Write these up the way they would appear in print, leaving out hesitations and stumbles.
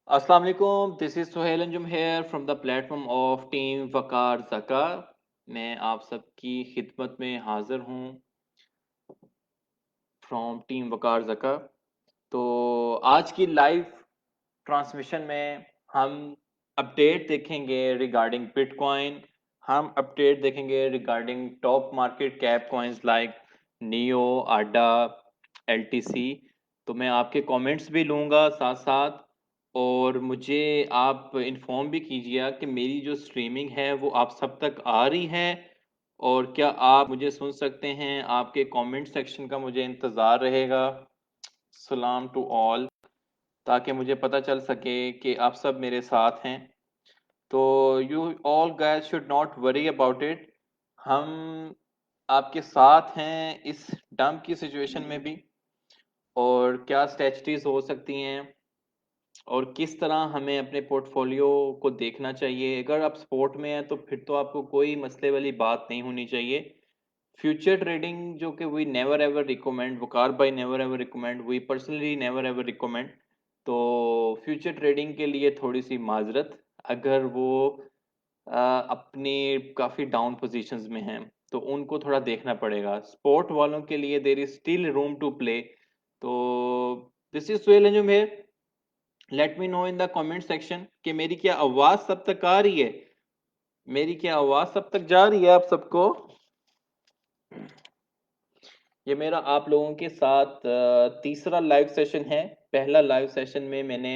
अस्सलाम वालेकुम, this is Suhail Anjum here from the platform of team Waqar Zaka. मैं आप सबकी खिदमत में हाज़िर हूँ फ्रॉम टीम वकार ज़का। तो आज की लाइव ट्रांसमिशन में हम अपडेट देखेंगे रिगार्डिंग बिटकॉइन। हम अपडेट देखेंगे regarding top market cap coins like Neo, ADA, LTC. तो मैं आपके कमेंट्स भी लूँगा साथ साथ, और मुझे आप इन्फॉर्म भी कीजिएगा कि मेरी जो स्ट्रीमिंग है वो आप सब तक आ रही है, और क्या आप मुझे सुन सकते हैं। आपके कमेंट सेक्शन का मुझे इंतज़ार रहेगा। सलाम टू ऑल, ताकि मुझे पता चल सके कि आप सब मेरे साथ हैं। तो you all guys should not worry about it. हम आपके साथ हैं इस डंप की सिचुएशन में भी, और क्या स्ट्रेटजीज हो सकती हैं और किस तरह हमें अपने पोर्टफोलियो को देखना चाहिए। अगर आप स्पोर्ट में हैं तो फिर तो आपको कोई मसले वाली बात नहीं होनी चाहिए। फ्यूचर ट्रेडिंग जो कि we never ever recommend, Waqar bhai never ever recommend, we personally never ever recommend. तो फ्यूचर ट्रेडिंग के लिए थोड़ी सी माजरत, अगर वो अपनी काफ़ी डाउन पोजीशंस में हैं तो उनको थोड़ा देखना पड़ेगा। स्पोर्ट वालों के लिए there is still room to play. तो दिस इज सुहेल अंजुम है। Let me know in the comment section कि मेरी क्या आवाज़ सब तक आ रही है, मेरी क्या आवाज़ सब तक जा रही है आप सबको। ये मेरा आप लोगों के साथ तीसरा लाइव सेशन है। पहला लाइव सेशन में मैंने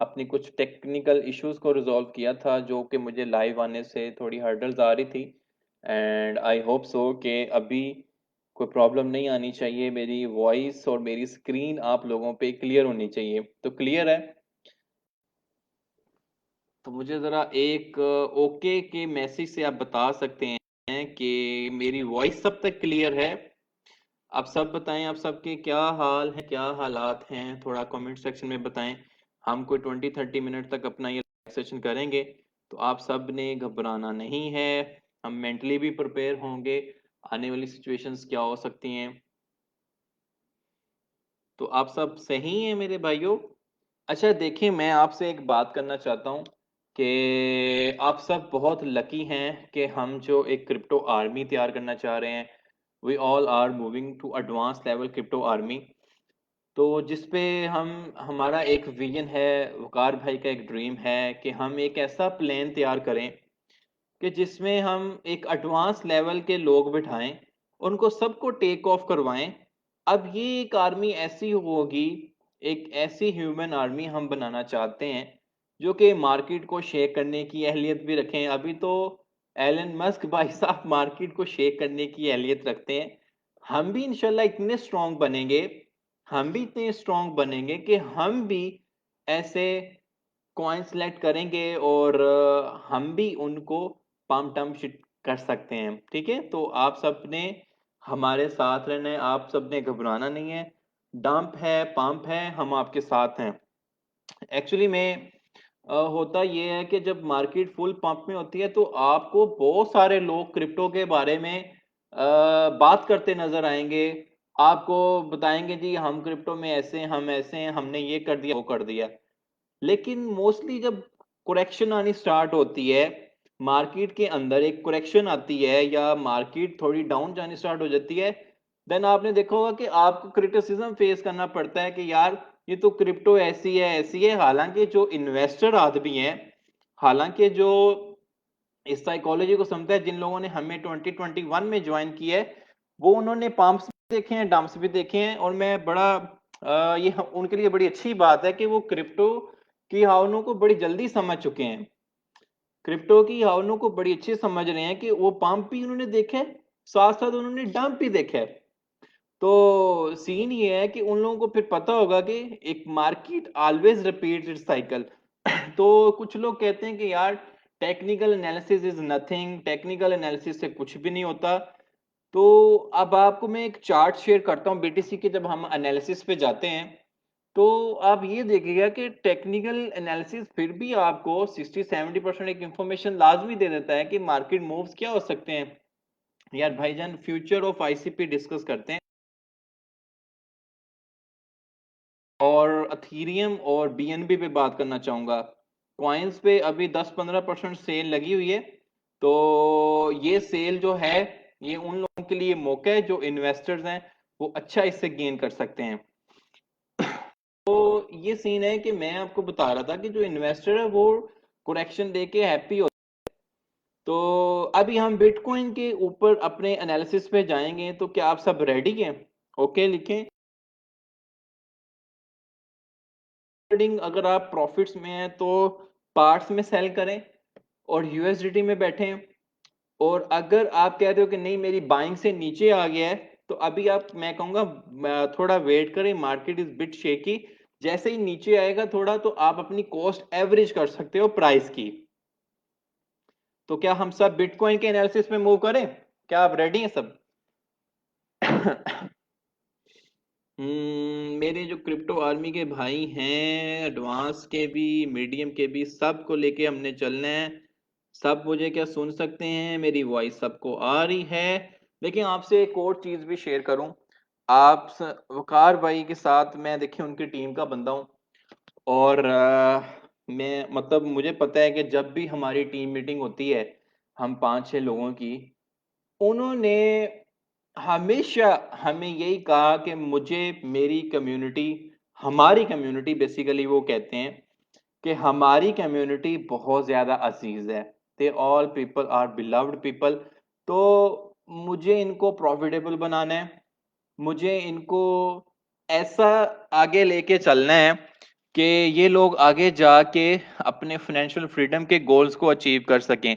अपनी कुछ टेक्निकल इश्यूज को रिजॉल्व किया था, जो कि मुझे लाइव आने से थोड़ी हर्डल्स आ रही थी। एंड आई होप सो कि अभी कोई प्रॉब्लम नहीं आनी चाहिए। मेरी वॉइस और मेरी स्क्रीन आप लोगों पे क्लियर होनी चाहिए। तो क्लियर है तो मुझे ज़रा एक ओके के मैसेज से आप बता सकते हैं कि मेरी वॉइस सब तक क्लियर है। आप सब बताएं, आप सबके क्या हाल है, क्या हालात हैं, थोड़ा कमेंट सेक्शन में बताएं। हम कोई 20-30 मिनट तक अपना ये सेशन करेंगे, तो आप सब ने घबराना नहीं है। हम मेंटली भी प्रिपेयर होंगे, आने वाली सिचुएशंस क्या हो सकती हैं। तो आप सब सही हैं मेरे भाइयों। अच्छा देखिए, मैं आपसे एक बात करना चाहता हूँ कि आप सब बहुत लकी हैं कि हम जो एक क्रिप्टो आर्मी तैयार करना चाह रहे हैं, we all are moving to advance level crypto army. तो जिस पे हम, हमारा एक विजन है, वकार भाई का एक ड्रीम है कि हम एक ऐसा प्लान तैयार करें कि जिसमें हम एक एडवांस लेवल के लोग बिठाएं, उनको सबको टेक ऑफ करवाएं। अब ये एक आर्मी ऐसी होगी, एक ऐसी ह्यूमन आर्मी हम बनाना चाहते हैं जो कि मार्केट को शेक करने की अहलियत भी रखें। अभी तो एलन मस्क भाई साहब मार्केट को शेक करने की अहलियत रखते हैं। हम भी इंशाल्लाह इतने स्ट्रांग बनेंगे, हम भी इतने स्ट्रांग बनेंगे कि हम भी ऐसे कॉइन सेलेक्ट करेंगे, और हम भी उनको पम्प टम्प शिट कर सकते हैं। ठीक है, तो आप सबने हमारे साथ रहना है, आप सबने घबराना नहीं है। डंप है, पंप है, हम आपके साथ हैं। एक्चुअली में होता ये है कि जब मार्केट फुल पंप में होती है तो आपको बहुत सारे लोग क्रिप्टो के बारे में बात करते नजर आएंगे। आपको बताएंगे जी हम क्रिप्टो में ऐसे हैं, हम ऐसे हैं, हमने ये कर दिया वो कर दिया। लेकिन मोस्टली जब करेक्शन आनी स्टार्ट होती है, मार्केट के अंदर एक करेक्शन आती है या मार्केट थोड़ी डाउन जानी स्टार्ट हो जाती है, देन आपने देखा होगा कि आपको क्रिटिसिज्म फेस करना पड़ता है कि यार ये तो क्रिप्टो ऐसी है ऐसी है। हालांकि जो इन्वेस्टर आदमी है, हालांकि जो इस साइकोलॉजी को समझता है, जिन लोगों ने हमें 2021 में ज्वाइन किया है, वो उन्होंने पंप्स भी देखे हैं, डंप्स भी देखे हैं। और मैं बड़ा ये उनके लिए बड़ी अच्छी बात है कि वो क्रिप्टो की हावनों को बड़ी जल्दी समझ चुके हैं। क्रिप्टो की हावनों को बड़ी अच्छी समझ रहे हैं कि वो पंप भी उन्होंने देखे है, साथ साथ उन्होंने डंप भी देखे है। तो सीन ये है कि उन लोगों को फिर पता होगा कि एक market always repeats it's cycle. तो कुछ लोग कहते हैं कि यार technical analysis is nothing, technical analysis से कुछ भी नहीं होता। तो अब आपको मैं एक चार्ट शेयर करता हूँ बीटीसी के। जब हम एनालिसिस पे जाते हैं तो आप ये देखिएगा कि टेक्निकल एनालिसिस फिर भी आपको 60-70% एक इंफॉर्मेशन लाजमी दे देता है कि मार्केट मूव्स क्या हो सकते हैं। यार भाईजान, फ्यूचर ऑफ आईसीपी डिस्कस करते हैं। और अथीरियम और बीएनबी पे बात करना चाहूँगा। कॉइन्स पे अभी 10-15% सेल लगी हुई है। तो ये सेल जो है, ये उन लोगों के लिए मौका है जो इन्वेस्टर्स हैं, वो अच्छा इससे गेन कर सकते हैं। तो ये सीन है कि मैं आपको बता रहा था कि जो इन्वेस्टर है वो करेक्शन देके हैप्पी हो। तो अभी हम बिटकॉइन के ऊपर अपने एनालिसिस पे जाएंगे, तो क्या आप सब रेडी हैं? ओके लिखें। ट्रेडिंग अगर आप प्रॉफिट्स में हैं तो पार्ट्स में सेल करें और यूएसडीटी में बैठें। और अगर आप कह रहे हो कि नहीं मेरी बाइंग से नीचे आ गया है, तो अभी आप, मैं कहूँगा थोड़ा वेट करें, मार्केट इज बिट शेकी। जैसे ही नीचे आएगा थोड़ा, तो आप अपनी कॉस्ट एवरेज कर सकते हो प्राइस की। तो क्या हम सब बिटकॉइन के एनालिसिस में मूव करें? क्या आप रेडी हैं सब? मेरे जो क्रिप्टो आर्मी के भाई हैं, एडवांस के भी मीडियम के भी, सब को लेके हमने चलना है। सब मुझे क्या सुन सकते हैं? मेरी वॉइस सबको आ रही है? लेकिन आपसे एक और चीज़ भी शेयर करूं। वकार भाई के साथ मैं, देखिए, उनकी टीम का बंदा हूं। और मैं, मतलब, मुझे पता है कि जब भी हमारी टीम मीटिंग होती है, हम 5-6 लोगों की, उन्होंने हमेशा हमें यही कहा कि मुझे मेरी कम्युनिटी, हमारी कम्युनिटी बेसिकली, वो कहते हैं कि हमारी कम्युनिटी बहुत ज़्यादा अजीज है। They all people are beloved people. तो मुझे इनको प्रॉफिटेबल बनाना है। मुझे इनको ऐसा आगे लेके चलना है कि ये लोग आगे जाके अपने फाइनेंशियल फ्रीडम के गोल्स को अचीव कर सकें।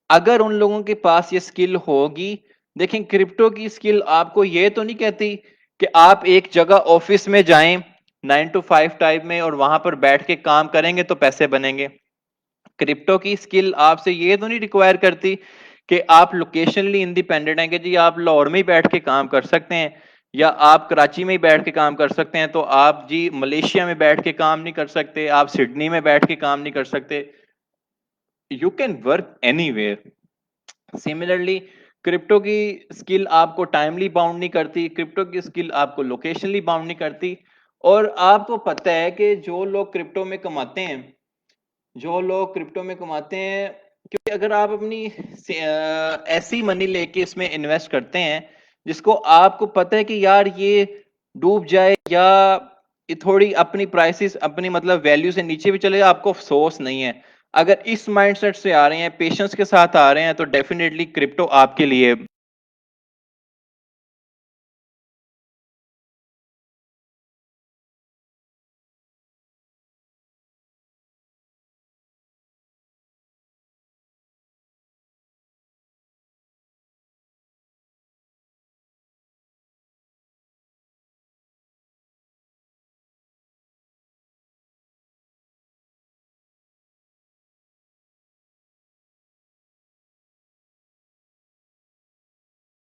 अगर उन लोगों के पास ये स्किल होगी, देखें, क्रिप्टो की स्किल आपको ये तो नहीं कहती कि आप एक जगह ऑफिस में जाएं 9 to 5 टाइप में और वहां पर बैठ के काम करेंगे तो पैसे बनेंगे। क्रिप्टो की स्किल आपसे ये तो नहीं रिक्वायर करती कि आप लोकेशनली इंडिपेंडेंट हैं, कि जी आप लाहौर में ही बैठ के काम कर सकते हैं या आप कराची में ही बैठ के काम कर सकते हैं, तो आप जी मलेशिया में बैठ के काम नहीं कर सकते, आप सिडनी में बैठ के काम नहीं कर सकते। You can work anywhere. Similarly, crypto की स्किल आपको टाइमली बाउंड नहीं करती, क्रिप्टो की स्किल आपको लोकेशनली बाउंड नहीं करती। और आपको पता है कि जो लोग क्रिप्टो में कमाते हैं, जो लोग क्रिप्टो में कमाते हैं, क्योंकि अगर आप अपनी ऐसी मनी लेके इसमें इन्वेस्ट करते हैं जिसको आपको पता है कि यार ये डूब जाए या ये थोड़ी अपनी प्राइसेस, अपनी मतलब वैल्यू से नीचे भी चले जाए, आपको अफसोस नहीं है। अगर इस माइंडसेट से आ रहे हैं, पेशेंस के साथ आ रहे हैं, तो डेफिनेटली क्रिप्टो आपके लिए।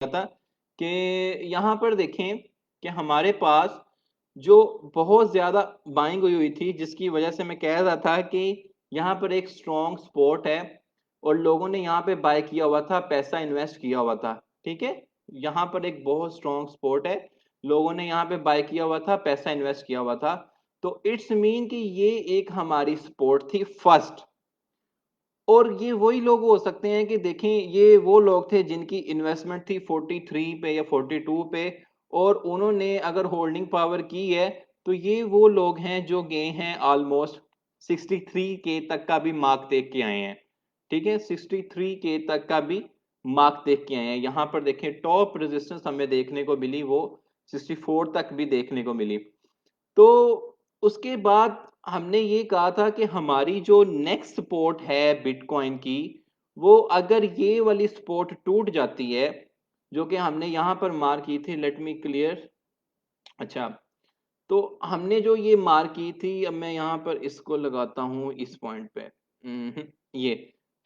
था कि यहाँ पर देखें कि हमारे पास जो बहुत ज्यादा बाइंग हुई हुई थी, जिसकी वजह से मैं कह रहा था कि यहाँ पर एक स्ट्रॉन्ग सपोर्ट है और लोगों ने यहाँ पे बाय किया हुआ था, पैसा इन्वेस्ट किया हुआ था। ठीक है, यहाँ पर एक बहुत स्ट्रॉन्ग सपोर्ट है, लोगों ने यहाँ पे बाय किया हुआ था, पैसा इन्वेस्ट किया हुआ था। तो इट्स मीन कि ये एक हमारी सपोर्ट थी फर्स्ट। और ये वही लोग हो सकते हैं कि देखें, ये वो लोग थे जिनकी इन्वेस्टमेंट थी 43 पे या 42 पे, और उन्होंने अगर होल्डिंग पावर की है, तो ये वो लोग हैं जो गए हैं ऑलमोस्ट 63 के तक का भी मार्क देख के आए हैं। ठीक है, 63 के तक का भी मार्क देख के आए हैं। यहाँ पर देखें, टॉप रेजिस्टेंस हमें देखने को मिली वो 64 तक भी देखने को मिली। तो उसके बाद हमने ये कहा था कि हमारी जो नेक्स्ट सपोर्ट है बिटकॉइन की, वो अगर ये वाली सपोर्ट टूट जाती है, जो कि हमने यहाँ पर मार की थी, लेट मी क्लियर। अच्छा, तो हमने जो ये मार की थी, अब मैं यहाँ पर इसको लगाता हूँ इस पॉइंट पे। ये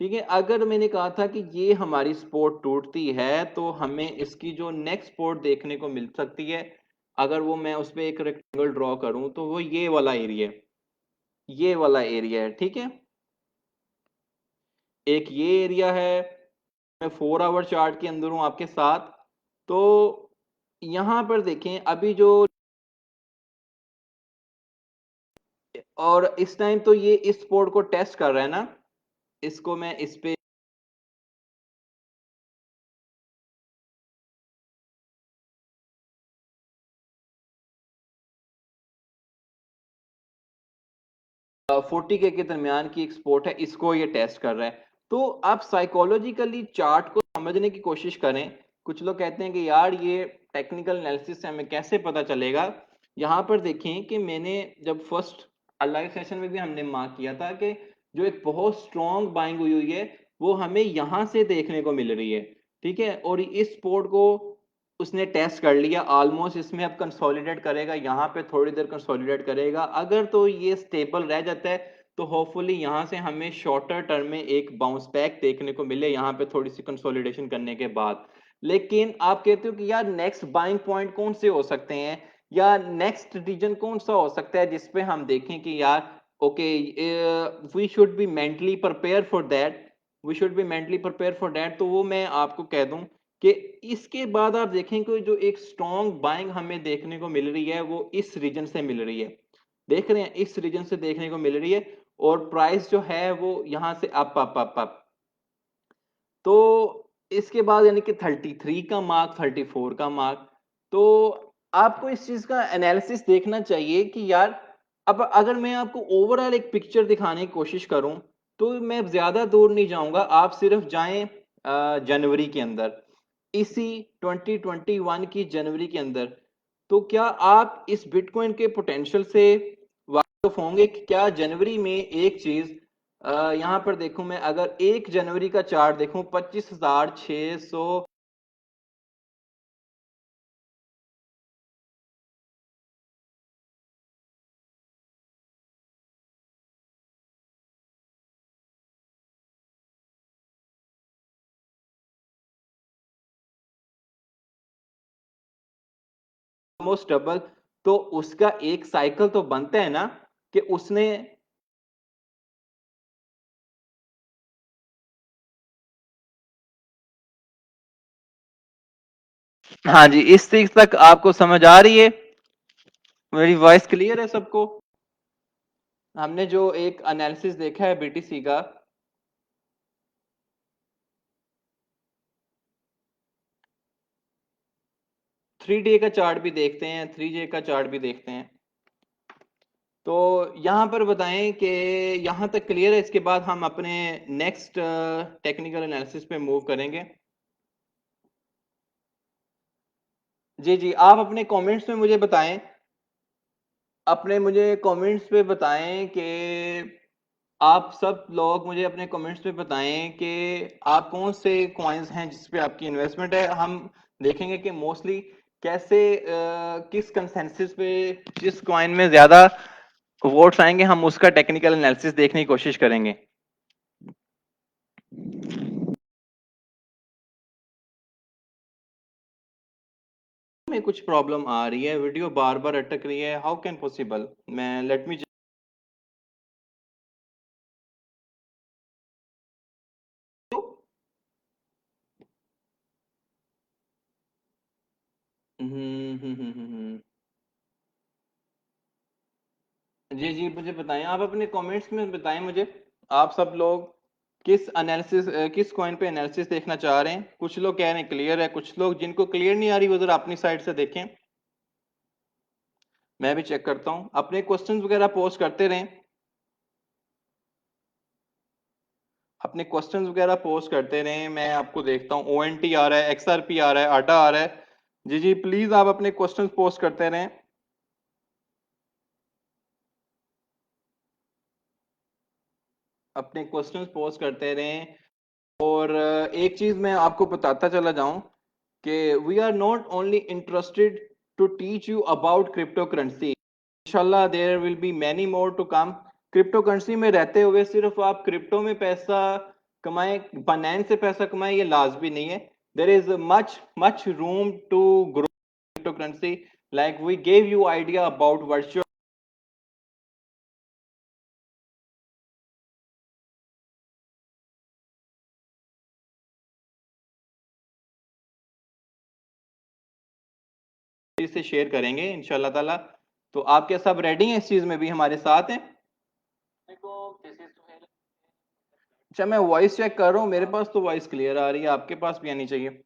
ठीक है, अगर मैंने कहा था कि ये हमारी सपोर्ट टूटती है, तो हमें इसकी जो नेक्स्ट सपोर्ट देखने को मिल सकती है, अगर वो मैं उस पर एक रेक्टेंगल ड्रॉ करूं, तो वो ये वाला एरिया है। ये वाला एरिया है, ठीक है, एक ये एरिया है। मैं 4 आवर चार्ट के अंदर हूं आपके साथ। तो यहां पर देखें, अभी जो और इस टाइम तो ये इस स्पोर्ट को टेस्ट कर रहा है ना, इसको मैं इस पे 40K के दरमियान की एक स्पोर्ट है, इसको ये टेस्ट कर रहा है। तो आप साइकोलॉजिकली चार्ट को समझने की कोशिश करें। कुछ लोग कहते हैं कि यार ये टेक्निकल एनालिसिस से हमें कैसे पता चलेगा। यहाँ पर देखें कि मैंने जब फर्स्ट लाइव सेशन में भी हमने मार्क किया था कि जो एक बहुत स्ट्रॉन्ग बाइंग हुई है वो हमें यहाँ से देखने को मिल रही है। ठीक है, और इस स्पोर्ट को उसने टेस्ट कर लिया ऑलमोस्ट, इसमें अब कंसोलिडेट करेगा, यहाँ पे थोड़ी देर कंसोलिडेट करेगा। अगर तो ये स्टेबल रह जाता है तो होपफुली यहाँ से हमें शॉर्टर टर्म में एक बाउंस बैक देखने को मिले यहाँ पे थोड़ी सी कंसोलिडेशन करने के बाद। लेकिन आप कहते हो कि यार नेक्स्ट बाइंग पॉइंट कौन से हो सकते हैं या नेक्स्ट रीजन कौन सा हो सकता है जिसपे हम देखें कि यार okay we should be mentally prepare for that, we should be mentally prepare for that. तो वो मैं आपको कह दूं कि इसके बाद आप देखें कि जो एक स्ट्रॉन्ग बाइंग हमें देखने को मिल रही है वो इस रीजन से मिल रही है। देख रहे हैं, इस रीजन से देखने को मिल रही है और प्राइस जो है वो यहां से अप अप अप अप। तो इसके बाद यानी कि 33 का मार्क, 34 का मार्क। तो आपको इस चीज का एनालिसिस देखना चाहिए कि यार अब अगर मैं आपको ओवरऑल एक पिक्चर दिखाने की कोशिश करूं तो मैं ज्यादा दूर नहीं जाऊंगा, आप सिर्फ जाएं जनवरी के अंदर, इसी 2021 की जनवरी के अंदर। तो क्या आप इस बिटकॉइन के पोटेंशियल से वाकिफ होंगे कि क्या जनवरी में एक चीज यहाँ पर देखूं मैं, अगर 1 जनवरी का चार्ट देखूं 25,600 ऑलमोस्ट डबल। तो उसका एक साइकिल तो बनता है ना कि उसने, हाँ जी, इस चीज तक आपको समझ आ रही है? मेरी वॉइस क्लियर है सबको? हमने जो एक एनालिसिस देखा है बीटीसी का, 3 डे का चार्ट भी देखते हैं, 3 डे का चार्ट भी देखते हैं। तो यहाँ पर बताएं कि यहाँ तक क्लियर है, इसके बाद हम अपने नेक्स्ट टेक्निकल एनालिसिस पे मूव करेंगे। जी जी, आप अपने कमेंट्स में मुझे बताएं, अपने मुझे कमेंट्स पे बताएं कि आप सब लोग मुझे अपने कमेंट्स में बताएं कि आप कौन से कॉइन्स हैं जिस पे आपकी इन्वेस्टमेंट है। हम देखेंगे कि मोस्टली कैसे किस कंसेंसस पे जिस कॉइन में ज्यादा वोट्स आएंगे हम उसका टेक्निकल एनालिसिस देखने की कोशिश करेंगे। में कुछ प्रॉब्लम आ रही है, वीडियो बार बार अटक रही है, हाउ कैन पॉसिबल? मैं लेट मी जी जी, मुझे बताएं, आप अपने कमेंट्स में बताएं मुझे, आप सब लोग किस एनालिसिस किस कॉइन पे एनालिसिस देखना चाह रहे हैं। कुछ लोग कह रहे हैं क्लियर है, कुछ लोग जिनको क्लियर नहीं आ रही वो जरा अपनी साइड से देखें, मैं भी चेक करता हूं। अपने क्वेश्चंस वगैरह पोस्ट करते रहें, अपने क्वेश्चंस वगैरह पोस्ट करते रहें, मैं आपको देखता हूं। ओएनटी आ रहा है, एक्सआरपी आ रहा है, आटा आ रहा है। जी जी, प्लीज आप अपने क्वेश्चंस पोस्ट करते रहें, अपने क्वेश्चंस पोस्ट करते रहें। और एक चीज मैं आपको बताता चला जाऊं कि we are not only interested to teach you about cryptocurrency, इंशाल्लाह there will be many more to come. Cryptocurrency में रहते हुए सिर्फ आप क्रिप्टो में पैसा कमाएं, बाइनेंस से पैसा कमाएं, ये लाजमी नहीं है। There is much much room to grow crypto currency, like we gave you idea about virtual से शेयर करेंगे इंशाल्लाह ताला। तो आप क्या सब रेडी हैं इस चीज में भी हमारे साथ हैं? अच्छा मैं वॉइस चेक कर रहा हूँ, मेरे पास तो वॉइस क्लियर आ रही है, आपके पास भी आनी चाहिए।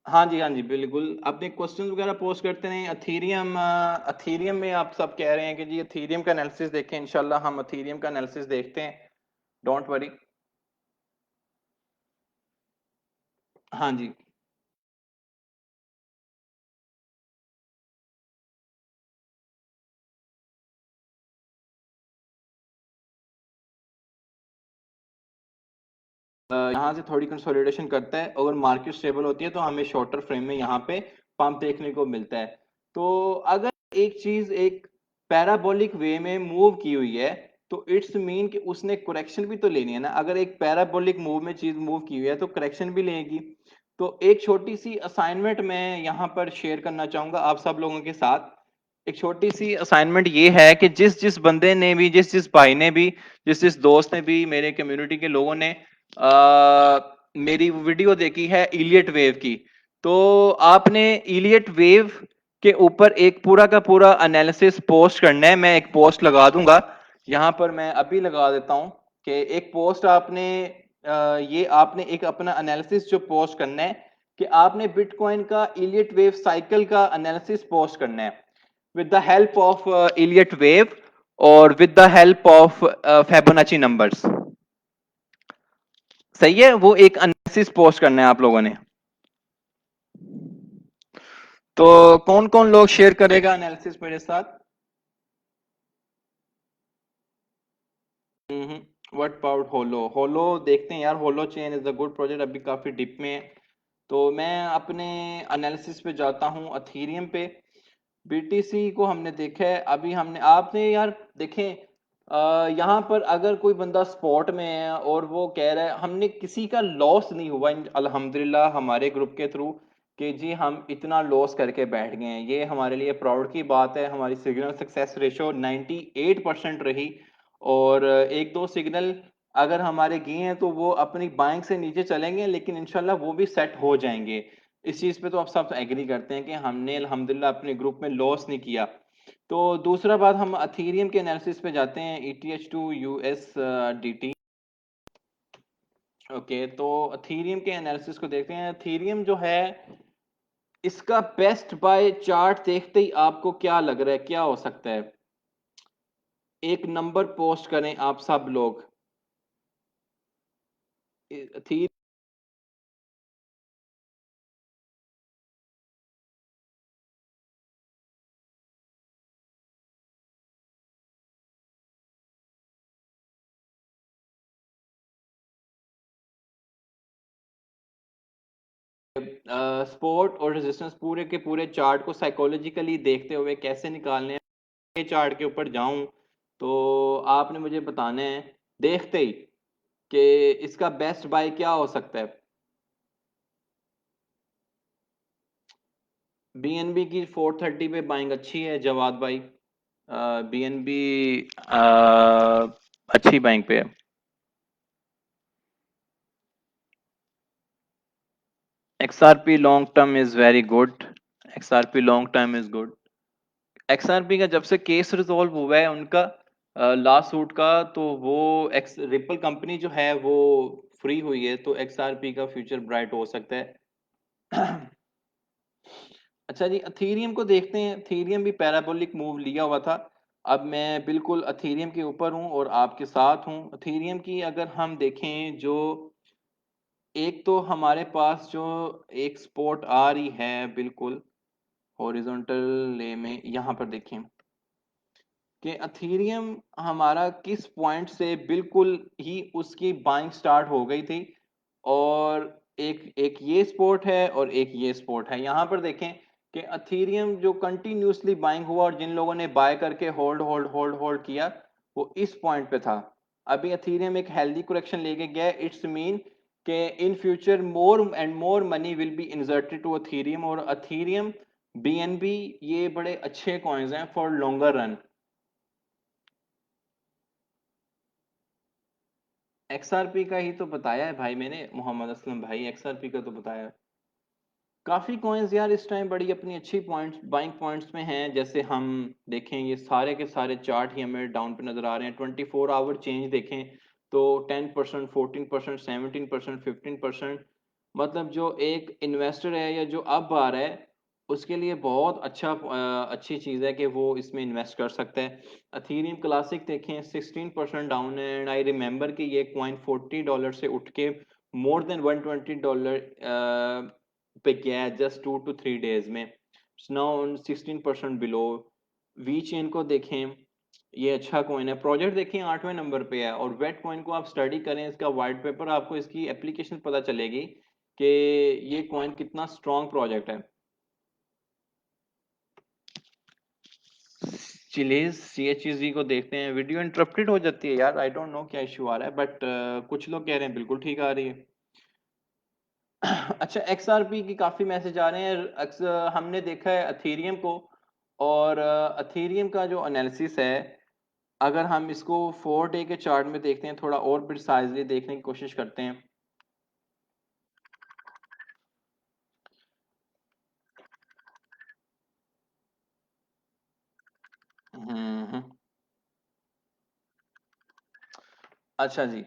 हाँ जी, हाँ जी, बिल्कुल। अपने क्वेश्चन वगैरह पोस्ट करते रहें। अथीरियम अथीरियम में आप सब कह रहे हैं कि जी अथीरियम का एनालिसिस देखें, इंशाल्लाह हम अथीरियम का एनालिसिस देखते हैं, डोंट वरी। हाँ जी। यहाँ से थोड़ी कंसोलिडेशन करता है, अगर मार्केट स्टेबल होती है तो हमें शॉर्टर फ्रेम में यहाँ पे पंप देखने को मिलता है। तो अगर एक चीज एक पैराबोलिक वे में मूव की हुई है तो इट्स मीन कि उसने करेक्शन भी तो लेनी है ना। अगर एक पैराबोलिक मूव में चीज मूव की हुई है तो करेक्शन भी लेगी। तो एक छोटी सी असाइनमेंट मैं यहाँ पर शेयर करना चाहूंगा आप सब लोगों के साथ। एक छोटी सी असाइनमेंट ये है कि जिस जिस बंदे ने भी, जिस जिस भाई ने भी, जिस जिस दोस्त ने भी, मेरे कम्युनिटी के लोगों ने मेरी वीडियो देखी है इलियट वेव की, तो आपने इलियट वेव के ऊपर एक पूरा का पूरा एनालिसिस पोस्ट करना है। मैं एक पोस्ट लगा दूंगा यहाँ पर, मैं अभी लगा देता हूँ कि एक पोस्ट आपने ये आपने एक अपना एनालिसिस जो पोस्ट करना है कि आपने बिटकॉइन का इलियट वेव साइकिल का एनालिसिस पोस्ट करना है with the help of Elliott wave और with the help of Fibonacci numbers। सही है, वो एक एनालिसिस पोस्ट करना है आप लोगों ने। तो कौन कौन लोग शेयर करेगा एनालिसिस मेरे साथ? व्हाट अबाउट होलो? होलो देखते हैं यार, Holochain is a good project, अभी काफी डिप में है। तो मैं अपने एनालिसिस पे जाता हूँ अथीरियम पे। बीटीसी को हमने देखा है, अभी हमने आपने यार देखें यहाँ पर अगर कोई बंदा स्पॉट में है और वो कह रहा है, हमने किसी का लॉस नहीं हुआ अल्हम्दुलिल्लाह हमारे ग्रुप के थ्रू कि जी हम इतना लॉस करके बैठ गए हैं, ये हमारे लिए प्राउड की बात है। हमारी सिग्नल सक्सेस रेशो 98% रही और एक दो सिग्नल अगर हमारे गए हैं तो वो अपनी बाइंग से नीचे चलेंगे, लेकिन इंशाल्लाह वो भी सेट हो जाएंगे। इस चीज पे तो आप सब एग्री करते हैं कि हमने अल्हम्दुलिल्लाह अपने ग्रुप में लॉस नहीं किया। तो दूसरा बात, हम अथीरियम के एनालिसिस पे जाते हैं, ETH2 USDT। ओके, तो अथीरियम के एनालिसिस को देखते हैं। अथीरियम जो है इसका बेस्ट बाय चार्ट देखते ही आपको क्या लग रहा है, क्या हो सकता है? एक नंबर पोस्ट करें आप सब लोग। अथीरियम सपोर्ट और रेजिस्टेंस पूरे के पूरे चार्ट को साइकोलॉजिकली देखते हुए कैसे निकालने हैं, ये चार्ट के ऊपर जाऊं तो आपने मुझे बताना है देखते ही कि इसका बेस्ट बाय क्या हो सकता है। बीएनबी की 430 पे बाइंग अच्छी है जवाद भाई। बीएनबी अच्छी बाइंग पे है। XRP long term is very good. XRP long term is good. XRP का जब से केस रिजॉल्व हुआ है उनका लास्ट सूट का, तो वो एक्स रिपल कंपनी जो है वो फ्री हुई है, तो XRP का फ्यूचर ब्राइट हो सकता है। अच्छा जी, अथीरियम को देखते हैं। अथीरियम भी पैराबोलिक मूव लिया हुआ था। अब मैं बिल्कुल अथीरियम के ऊपर हूं और आपके साथ हूं। अथीरियम की अगर हम देखें, जो एक तो हमारे पास जो एक सपोर्ट आ रही है बिल्कुल हॉरिजॉन्टल ले में, यहाँ पर देखें कि अथीरियम हमारा किस पॉइंट से बिल्कुल ही उसकी बाइंग स्टार्ट हो गई थी। और एक एक ये स्पोर्ट है और एक ये स्पोर्ट है। यहाँ पर देखें कि अथीरियम जो कंटिन्यूसली बाइंग हुआ और जिन लोगों ने बाय करके होल्ड होल्ड होल्ड होल्ड किया वो इस पॉइंट पे था। अभी अथीरियम एक हेल्दी करेक्शन लेके गया। इट्स मीन कि in future more and more money will be inserted to Ethereum. और अथीरियम, बीएनबी, ये बड़े अच्छे कॉइन्स हैं फॉर लॉन्गर रन। XRP का ही तो बताया है भाई मैंने, मोहम्मद असलम भाई, XRP का तो बताया है। काफ़ी कॉइन्स यार इस टाइम बड़ी अपनी अच्छी पॉइंट्स बाइंग पॉइंट्स में हैं। जैसे हम देखें ये सारे के सारे चार्ट ही हमें डाउन पे नज़र आ रहे हैं। 24 आवर चेंज देखें तो 10%, 14%, 17%, 15%, मतलब जो एक इन्वेस्टर है या जो अब आ रहा है उसके लिए बहुत अच्छी चीज़ है कि वो इसमें इन्वेस्ट कर सकता है। अथीरियम क्लासिक देखें 16% डाउन है एंड आई रिमेंबर कि ये कॉइन $40 से उठ के मोर देन $120 पे गया है जस्ट 2 to 3 डेज में। Now 16% below. वी चेन को देखें, ये अच्छा कॉइन है। प्रोजेक्ट देखें 8वें नंबर पे है और वेट कॉइन को आप स्टडी करें, इसका वाइट पेपर आपको इसकी एप्लीकेशन पता चलेगी कि ये कॉइन कितना स्ट्रॉन्ग प्रोजेक्ट है। चिलेज CHEZ को देखते हैं। वीडियो इंटरप्टेड हो जाती है यार, आई डोंट नो क्या इशू आ रहा है, बट कुछ लोग कह रहे हैं बिल्कुल ठीक आ रही है। अच्छा, XRP की काफ़ी मैसेज आ रहे हैं। हमने देखा है अथेरियम को, और अथेरियम का जो एनालिसिस है, अगर हम इसको 4 डे के चार्ट में देखते हैं, थोड़ा और प्रिसाइजली देखने की कोशिश करते हैं। हम्म। अच्छा जी,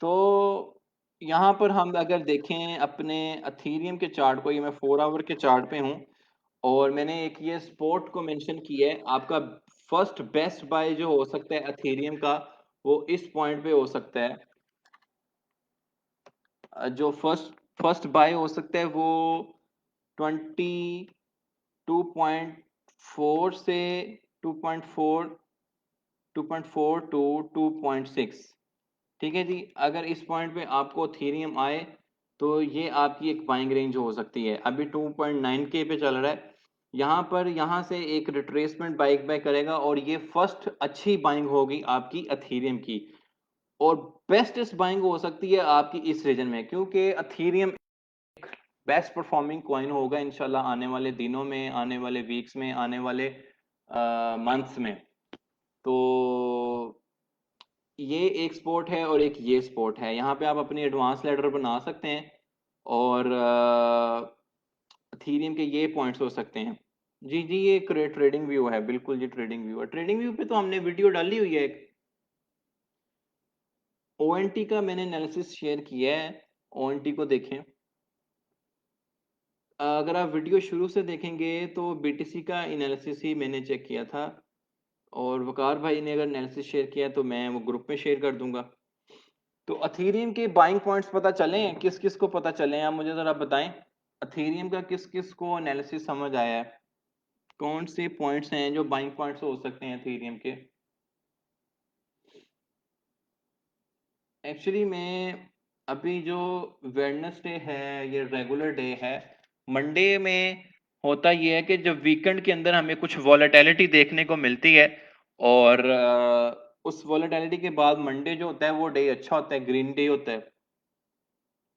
तो यहाँ पर हम अगर देखें अपने अथीरियम के चार्ट को, ये मैं 4 आवर के चार्ट पे हूँ और मैंने एक ये स्पोर्ट को मेंशन किया है। आपका फर्स्ट बेस्ट बाय जो हो सकता है अथीरियम का, वो इस पॉइंट पे हो सकता है। जो फर्स्ट फर्स्ट बाय हो सकता है वो 22.4 से 2.4, 2.4 टू 2.6। ठीक है जी, अगर इस पॉइंट पे आपको थीरियम आए तो ये आपकी एक बाइंग रेंज हो सकती है। अभी 2.9K पे चल रहा है। यहाँ पर यहाँ से एक रिट्रेसमेंट बाइक बाय करेगा और ये फर्स्ट अच्छी बाइंग होगी आपकी अथीरियम की। और बेस्टेस्ट बाइंग हो सकती है आपकी इस रीजन में, क्योंकि अथीरियम बेस्ट परफॉर्मिंग कॉइन होगा इंशाल्लाह आने वाले दिनों में, आने वाले वीक्स में, आने वाले मंथ्स में। तो ये एक स्पोर्ट है और एक ये स्पोर्ट है। यहाँ पे आप अपनी एडवांस लेटर बना सकते हैं और थीरियम के ये पॉइंट्स हो सकते हैं। जी जी, ये ट्रेडिंग व्यू है, बिल्कुल जी ट्रेडिंग व्यू है। ट्रेडिंग व्यू पे तो हमने वीडियो डाली हुई है एक। ONT का मैंने एनालिसिस शेयर किया है, ONT को देखें। अगर आप वीडियो शुरू से देखेंगे तो BTC का एनालिसिस ही मैंने चेक किया था, और वकार भाई ने अगर एनालिसिस शेयर किया तो मैं वो ग्रुप में शेयर कर दूंगा। तो अथीरियम के बाइंग पॉइंट्स पता चलें, किस किस को पता चले, आप मुझे ज़रा बताएं। अथीरियम का किस किस को एनालिसिस समझ आया है, कौन से पॉइंट्स हैं जो बाइंग पॉइंट्स हो सकते हैं अथीरियम के। एक्चुअली में अभी जो वेडनेसडे है ये रेगुलर डे है। मंडे में होता ये है कि जब वीकेंड के अंदर हमें कुछ वॉलेटिलिटी देखने को मिलती है, और उस वॉलेटिलिटी के बाद मंडे जो होता है वो डे अच्छा होता है, ग्रीन डे होता है।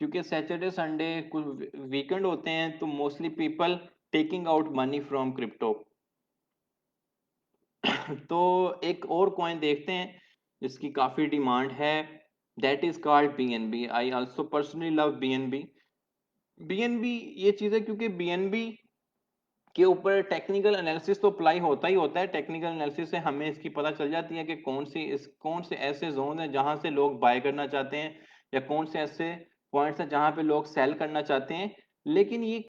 क्योंकि सैटरडे संडे कुछ वीकेंड होते हैं तो mostly people taking out money from crypto. तो एक और कॉइन देखते हैं जिसकी काफी डिमांड है, that is called BNB। I also personally love BNB। BNB ये चीज है क्योंकि BNB के ऊपर टेक्निकल एनालिसिस तो अप्लाई होता ही होता है। टेक्निकल एनालिसिस से हमें इसकी पता चल जाती है कि कौन से ऐसे जोन है जहां से लोग बाय करना चाहते हैं, या कौन से ऐसे पॉइंट्स है जहां पे लोग सेल करना चाहते हैं। लेकिन ये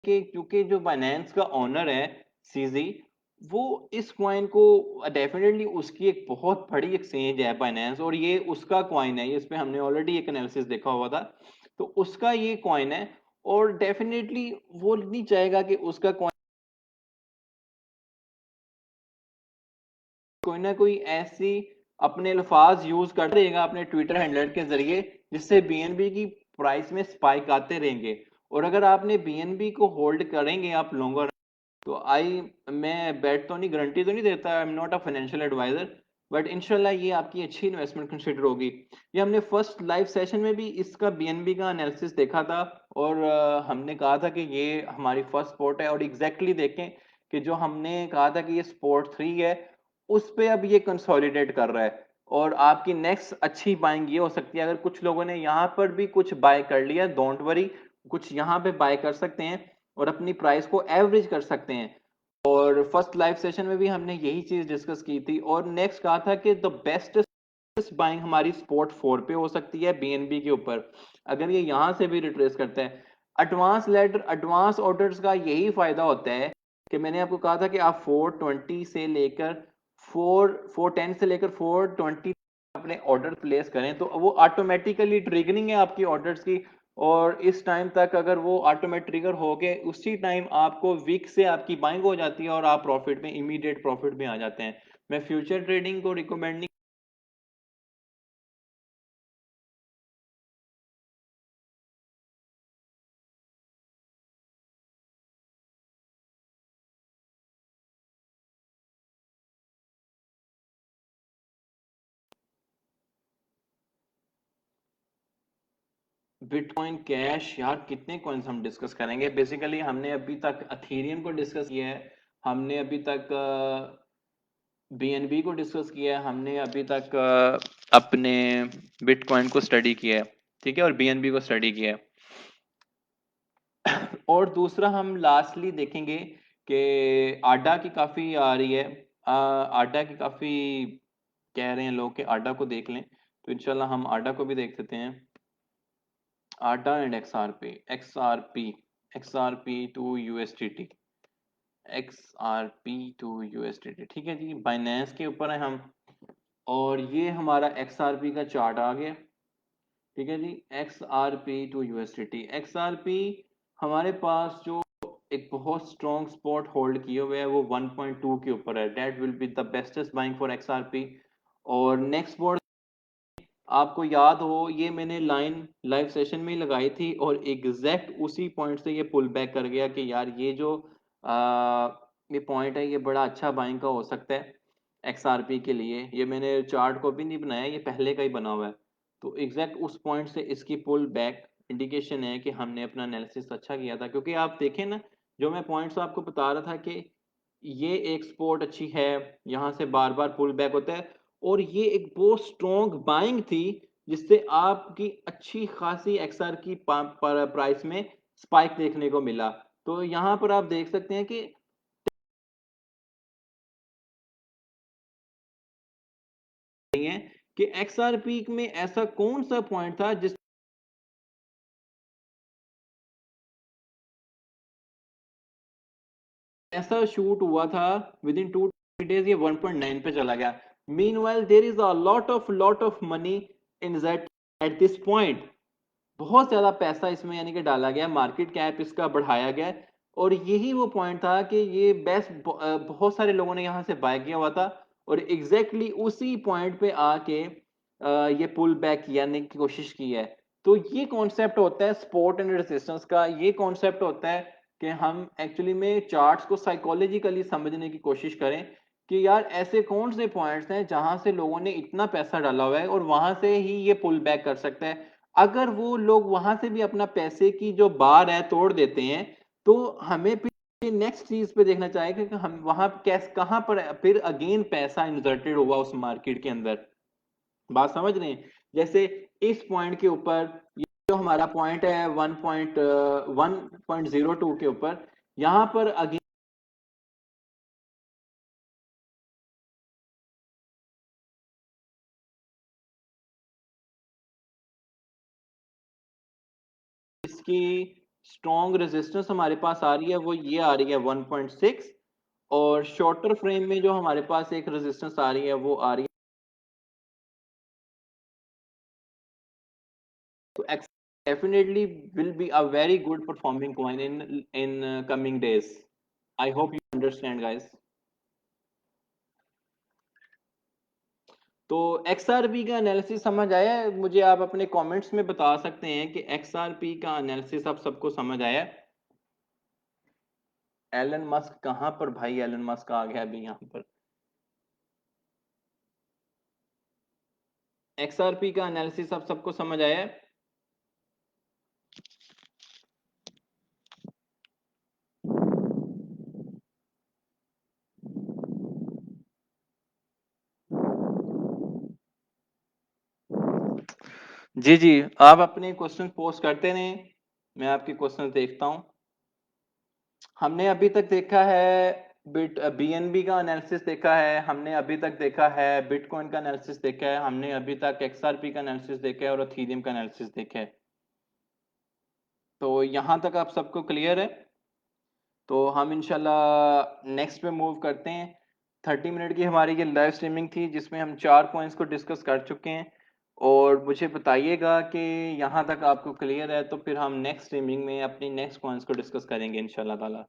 कि क्योंकि जो बाइनेंस का ओनर है सीजी, वो इस कॉइन को डेफिनेटली, उसकी एक बहुत बड़ी एक्सचेंज है बाइनेंस, और ये उसका कॉइन है, इस पे हमने ऑलरेडी एक एनालिसिस देखा हुआ था। तो उसका ये कॉइन है, और डेफिनेटली वो नहीं चाहेगा कि उसका कॉइन कोई ना कोई ऐसी अपने अल्फाज यूज कर देगा अपने ट्विटर हैंडलर के जरिए जिससे BNB की प्राइस में स्पाइक आते रहेंगे। और अगर आपने BNB को होल्ड करेंगे आप लॉन्गर, तो मैं बेट तो नहीं, गारंटी तो नहीं देता, I am not a financial advisor, but इंशाल्लाह ये आपकी अच्छी इन्वेस्टमेंट कंसिडर होगी। ये हमने फर्स्ट लाइव सेशन में भी इसका BNB का एनालिसिस देखा था, और हमने कहा था कि ये हमारी फर्स्ट स्पोर्ट है, और एग्जैक्टली देखें कि जो हमने कहा था कि ये स्पोर्ट 3 है, उस पे अब ये कंसोलिडेट कर रहा है। और आपकी नेक्स्ट अच्छी बाइंग ये हो सकती है, अगर कुछ लोगों ने यहाँ पर भी कुछ बाय कर लिया, डोंट वरी, कुछ यहाँ पे बाय कर सकते हैं और अपनी प्राइस को एवरेज कर सकते हैं। और फर्स्ट लाइव सेशन में भी हमने यही चीज डिस्कस की थी। और नेक्स्ट कहा था कि द बेस्ट बाइंग हमारी स्पॉट 4 पे हो सकती है बीएनबी के ऊपर, अगर ये यहाँ से भी रिट्रेस करते हैं। एडवांस ऑर्डर्स का यही फायदा होता है कि मैंने आपको कहा था कि आप 420 से लेकर 410 से लेकर 420 अपने ऑर्डर प्लेस करें तो वो ऑटोमेटिकली ट्रिगरिंग है आपकी ऑर्डर्स की। और इस टाइम तक अगर वो ऑटोमेटिक ट्रिगर हो गए, उसी टाइम आपको वीक से आपकी बाइंग हो जाती है और आप प्रॉफिट में, इमीडिएट प्रॉफिट में आ जाते हैं। मैं फ्यूचर ट्रेडिंग को रिकमेंड नहीं। बिटकॉइन कैश, यार कितने कॉइन्स हम डिस्कस करेंगे। बेसिकली हमने अभी तक अथेरियम को डिस्कस किया है, हमने अभी तक बीएनबी को डिस्कस किया है, हमने अभी तक अपने बिटकॉइन को स्टडी किया है, ठीक है, और बीएनबी को स्टडी किया है। और दूसरा हम लास्टली देखेंगे कि आडा की काफ़ी आ रही है, आडा की काफ़ी कह रहे हैं लोग कि आडा को देख लें, तो इंशाल्लाह हम आडा को भी देख लेते हैं। ADA and XRP, XRP to USDT, XRP to USDT, ठीक है जी, बाइनेंस के ऊपर है हम। और ये हमारा एक्सआरपी का चार्ट आ गया, ठीक है जी। एक्सआरपी टू यूएसडीटी, एक्सआरपी हमारे पास जो एक बहुत स्ट्रॉन्ग स्पॉट होल्ड किए हुए है वो 1.2 के ऊपर है, that will be the bestest buying for XRP. और नेक्स्ट बोर्ड आपको याद हो, ये मैंने लाइन लाइव सेशन में ही लगाई थी और एग्जैक्ट उसी पॉइंट से ये पुल बैक कर गया कि यार ये जो ये पॉइंट है ये बड़ा अच्छा बाइंग का हो सकता है एक्सआरपी के लिए। ये मैंने चार्ट को भी नहीं बनाया, ये पहले का ही बना हुआ है। तो एग्जैक्ट उस पॉइंट से इसकी पुल बैक इंडिकेशन है कि हमने अपना एनालिसिस अच्छा किया था, क्योंकि आप देखें ना, जो मैं पॉइंट्स आपको बता रहा था कि ये एक सपोर्ट अच्छी है, यहाँ से बार बार पुल बैक होता है, और ये एक बहुत स्ट्रॉन्ग बाइंग थी जिससे आपकी अच्छी खासी एक्सआर की प्राइस में स्पाइक देखने को मिला। तो यहाँ पर आप देख सकते हैं कि एक्सआर पीक में ऐसा कौन सा पॉइंट था जिस ऐसा शूट हुआ था विद इन 2 डेज ये 1.9 पे चला गया। Meanwhile there is a lot of money in that at this point, बहुत ज्यादा पैसा इसमें यानी कि डाला गया, मार्केट कैप इसका बढ़ाया गया। और यही वो पॉइंट था कि ये बेस्ट, बहुत सारे लोगों ने यहाँ से बाय किया हुआ था और एग्जैक्टली उसी पॉइंट पे आके ये पुल बैक करने की कोशिश की है। तो ये कॉन्सेप्ट होता है सपोर्ट एंड रेजिस्टेंस का, ये कॉन्सेप्ट होता है कि हम एक्चुअली में चार्ट्स को साइकोलॉजिकली समझने की कोशिश करें कि यार ऐसे कौन से पॉइंट्स हैं जहां से लोगों ने इतना पैसा डाला हुआ है और वहां से ही ये पुल बैक कर सकता है। अगर वो लोग वहां से भी अपना पैसे की जो बार है तोड़ देते हैं, तो हमें फिर नेक्स्ट चीज पे देखना चाहिए कि हम वहां कैस कहां पर फिर अगेन पैसा इंजर्टेड हुआ उस मार्केट के अंदर। बात समझ रहे हैं? जैसे इस पॉइंट के ऊपर, ये जो हमारा पॉइंट है 1.02 के ऊपर, यहां पर अगेन इसकी स्ट्रॉन्ग रेजिस्टेंस हमारे पास आ रही है, वो ये आ रही है 1.6। और शॉर्टर फ्रेम में जो हमारे पास एक रेजिस्टेंस आ रही है वो आ रही है, तो definitely will be a very good performing coin in coming days. I hope you understand, guys. तो XRP का एनालिसिस समझ आया है? मुझे आप अपने कमेंट्स में बता सकते हैं कि XRP का एनालिसिस आप सबको समझ आया है? एलन मस्क कहां पर भाई, एलन मस्क आ गया अभी यहाँ पर। XRP का एनालिसिस आप सबको समझ आया है? जी जी, आप अपने क्वेश्चन पोस्ट करते रहें, मैं आपके क्वेश्चन देखता हूँ। हमने अभी तक देखा है बीएनबी का एनालिसिस देखा है, हमने अभी तक देखा है बिटकॉइन का एनालिसिस देखा है, हमने अभी तक एक्सआरपी का एनालिसिस देखा है और इथेरियम का एनालिसिस देखा है। तो यहाँ तक आप सबको क्लियर है? तो हम इंशाल्लाह नेक्स्ट पे मूव करते हैं। 30 मिनट की हमारी ये लाइव स्ट्रीमिंग थी जिसमें हम 4 पॉइंट्स को डिस्कस कर चुके हैं, और मुझे बताइएगा कि यहाँ तक आपको क्लियर है, तो फिर हम नेक्स्ट स्ट्रीमिंग में अपनी नेक्स्ट पॉइंट्स को डिस्कस करेंगे इंशाल्लाह ताला।